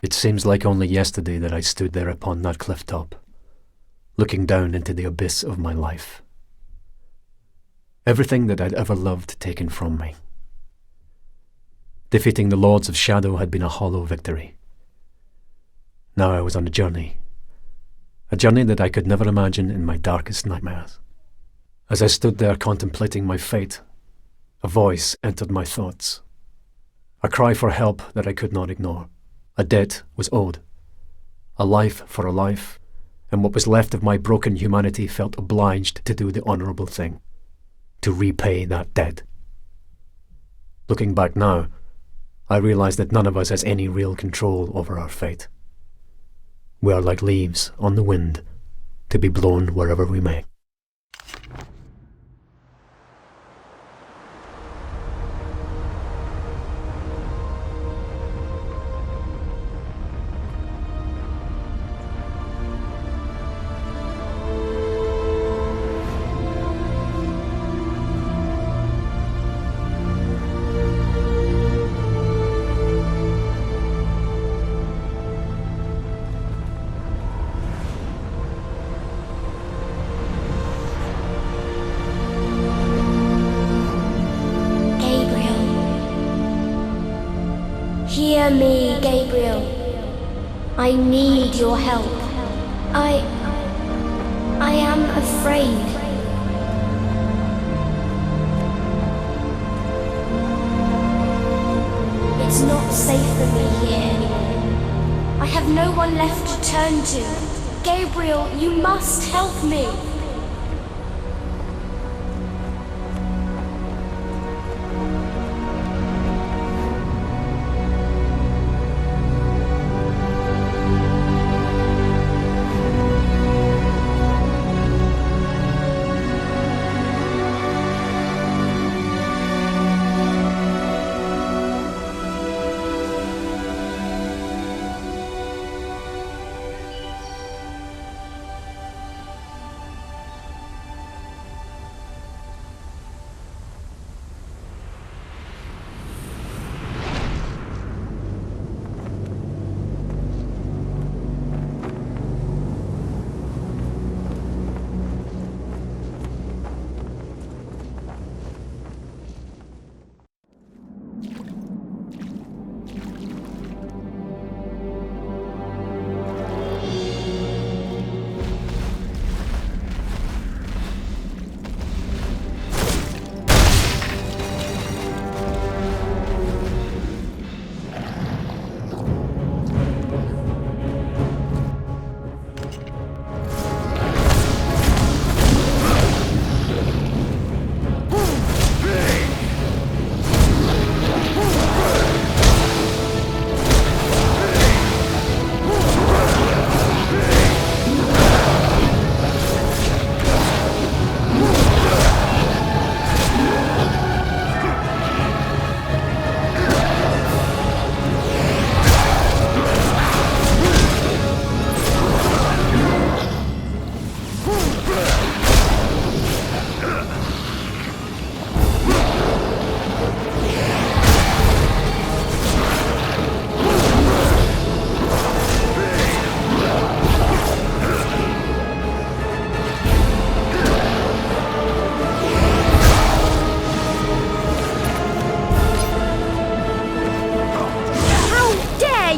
It seems like only yesterday that I stood there upon that cliff top, looking down into the abyss of my life. Everything that I'd ever loved taken from me. Defeating the Lords of Shadow had been a hollow victory. Now I was on a journey that I could never imagine in my darkest nightmares. As I stood there contemplating my fate, a voice entered my thoughts. A cry for help that I could not ignore. A debt was owed. A life for a life, and what was left of my broken humanity felt obliged to do the honourable thing, to repay that debt. Looking back now, I realise that none of us has any real control over our fate. We are like leaves on the wind, to be blown wherever we may. Hear me, Gabriel. I need your help. I am afraid. It's not safe for me here anymore. I have no one left to turn to. Gabriel, you must help me.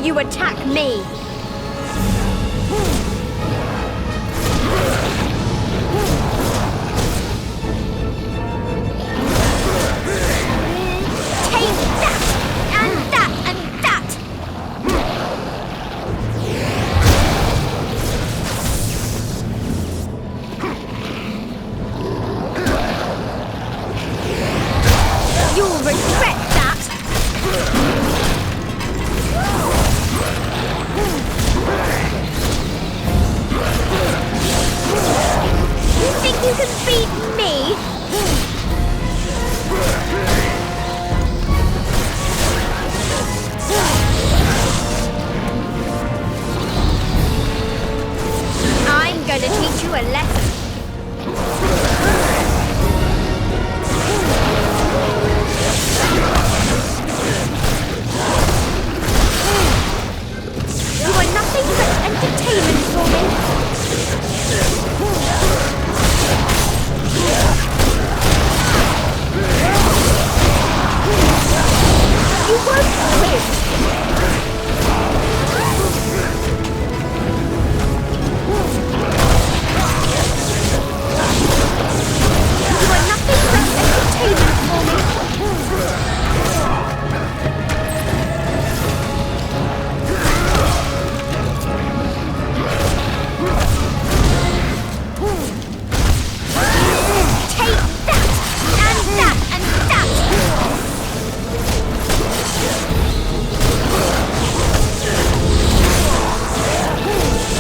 You attack me! Take that! And that! And that! You'll regret that! won't live! You are nothing but entertainment for me! Take that! And that! And that!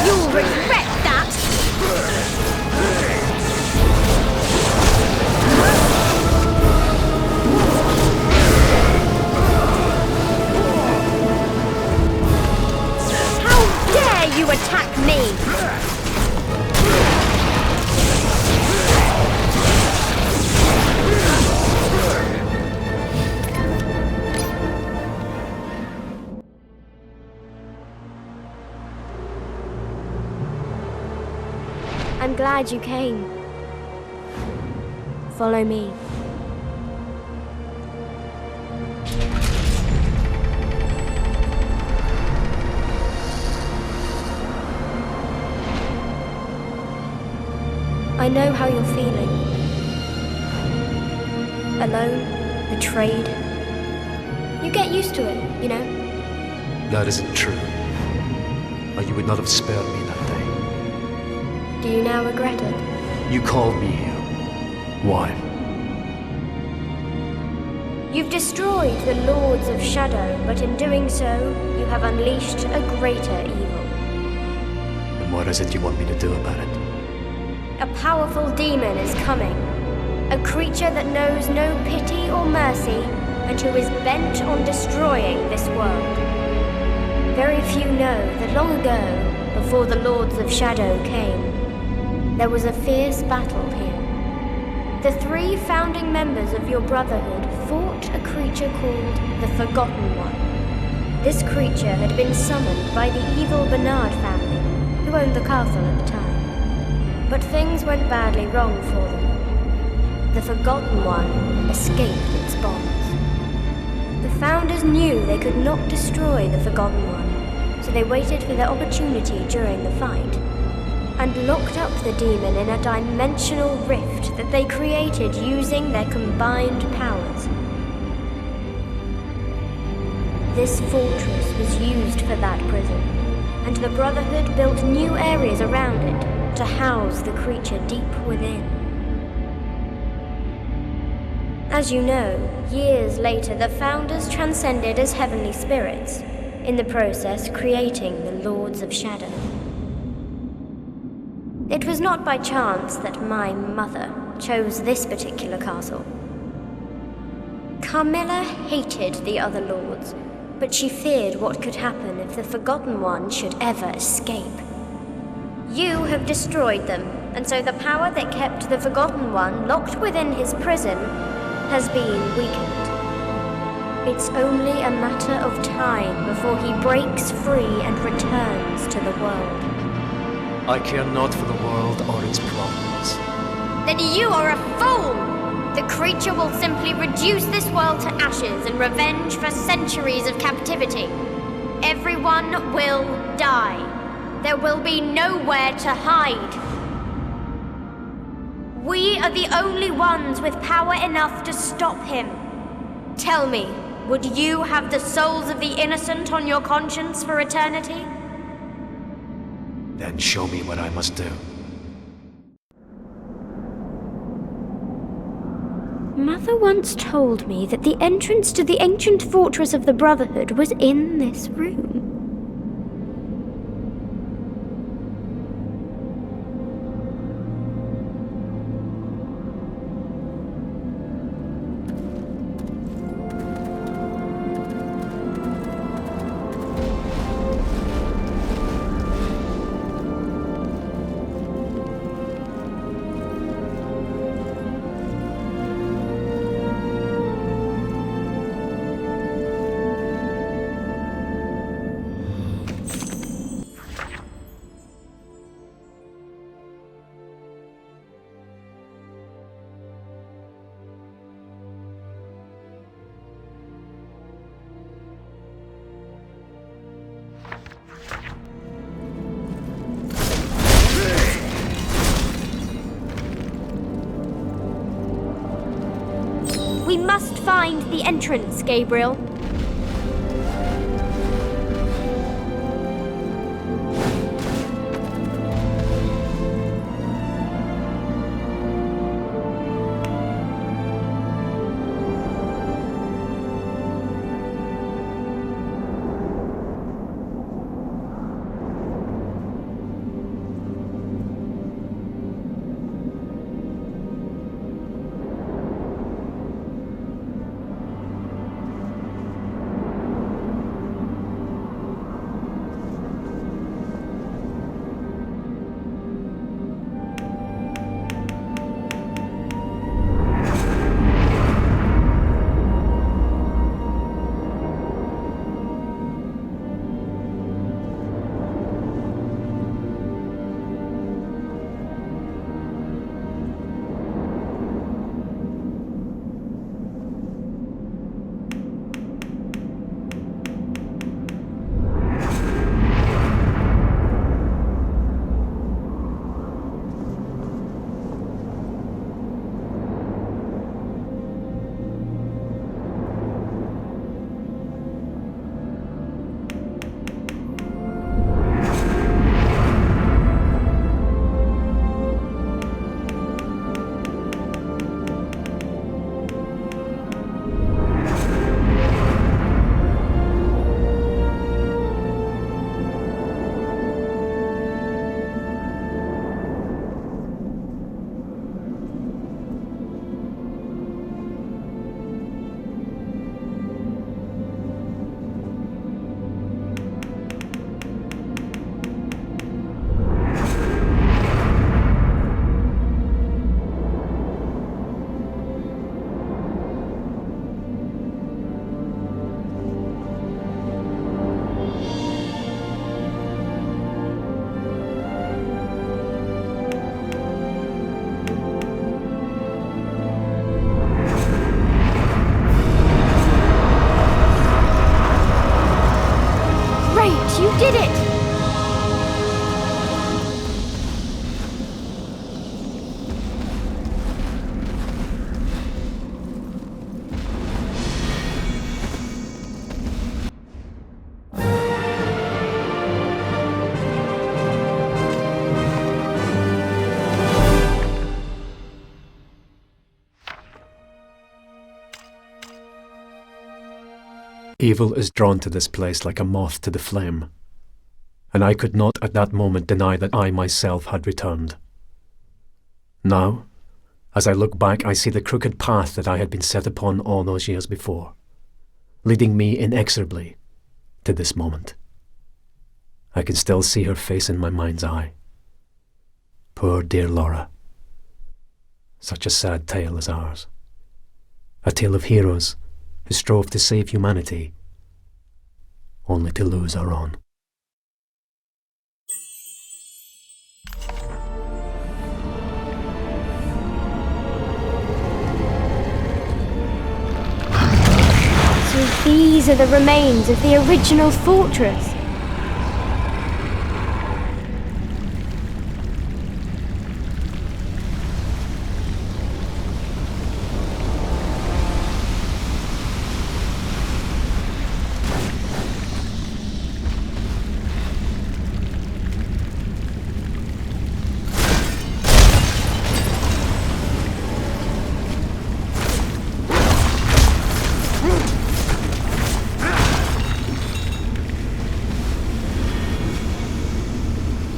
You'll regret that! How dare you attack me! I'm glad you came. Follow me. I know how you're feeling. Alone, betrayed. You get used to it, you know? That isn't true. Or you would not have spared me that day. Do you now regret it? You called me here. Why? You've destroyed the Lords of Shadow, but in doing so, you have unleashed a greater evil. And what is it you want me to do about it? A powerful demon is coming. A creature that knows no pity or mercy, and who is bent on destroying this world. Very few know that long ago, before the Lords of Shadow came, there was a fierce battle here. The 3 founding members of your Brotherhood fought a creature called the Forgotten One. This creature had been summoned by the evil Bernard family, who owned the castle at the time. But things went badly wrong for them. The Forgotten One escaped its bonds. The founders knew they could not destroy the Forgotten One, so they waited for their opportunity during the fight, and locked up the demon in a dimensional rift that they created using their combined powers. This fortress was used for that prison, and the Brotherhood built new areas around it to house the creature deep within. As you know, years later the founders transcended as heavenly spirits, in the process creating the Lords of Shadow. It was not by chance that my mother chose this particular castle. Carmilla hated the other lords, but she feared what could happen if the Forgotten One should ever escape. You have destroyed them, and so the power that kept the Forgotten One locked within his prison has been weakened. It's only a matter of time before he breaks free and returns to the world. I care not for the world or its problems. Then you are a fool! The creature will simply reduce this world to ashes in revenge for centuries of captivity. Everyone will die. There will be nowhere to hide. We are the only ones with power enough to stop him. Tell me, would you have the souls of the innocent on your conscience for eternity? Then show me what I must do. Mother once told me that the entrance to the ancient fortress of the Brotherhood was in this room. find the entrance, Gabriel. You did it! Evil is drawn to this place like a moth to the flame, and I could not at that moment deny that I myself had returned. Now, as I look back, I see the crooked path that I had been set upon all those years before, leading me inexorably to this moment. I can still see her face in my mind's eye. Poor dear Laura. Such a sad tale as ours. A tale of heroes who strove to save humanity, only to lose our own. So these are the remains of the original fortress.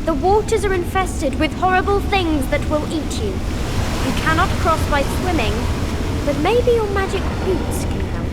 The waters are infested with horrible things that will eat you. You cannot cross by swimming, but maybe your magic boots can help.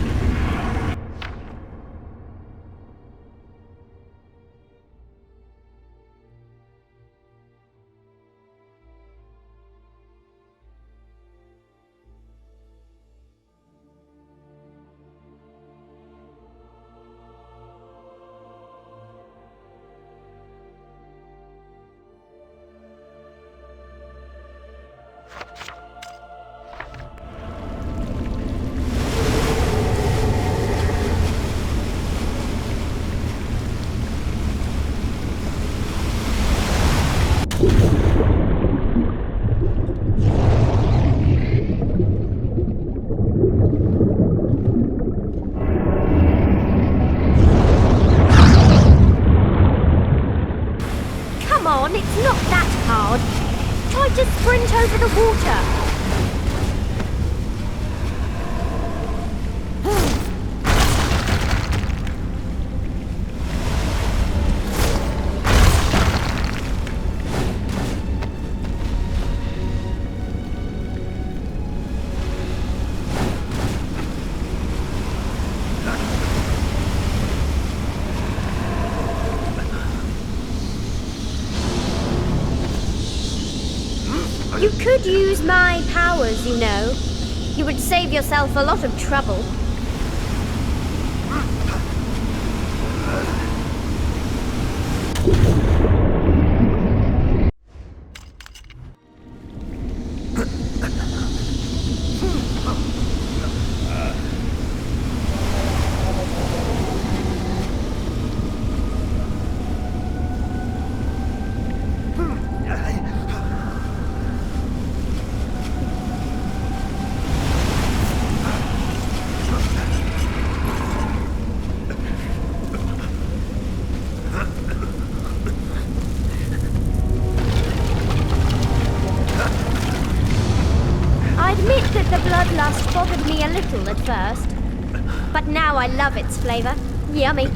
to sprint over the water. You could use my powers, you know. You would save yourself a lot of trouble. I admit that the bloodlust bothered me a little at first, but now I love its flavor. Yummy.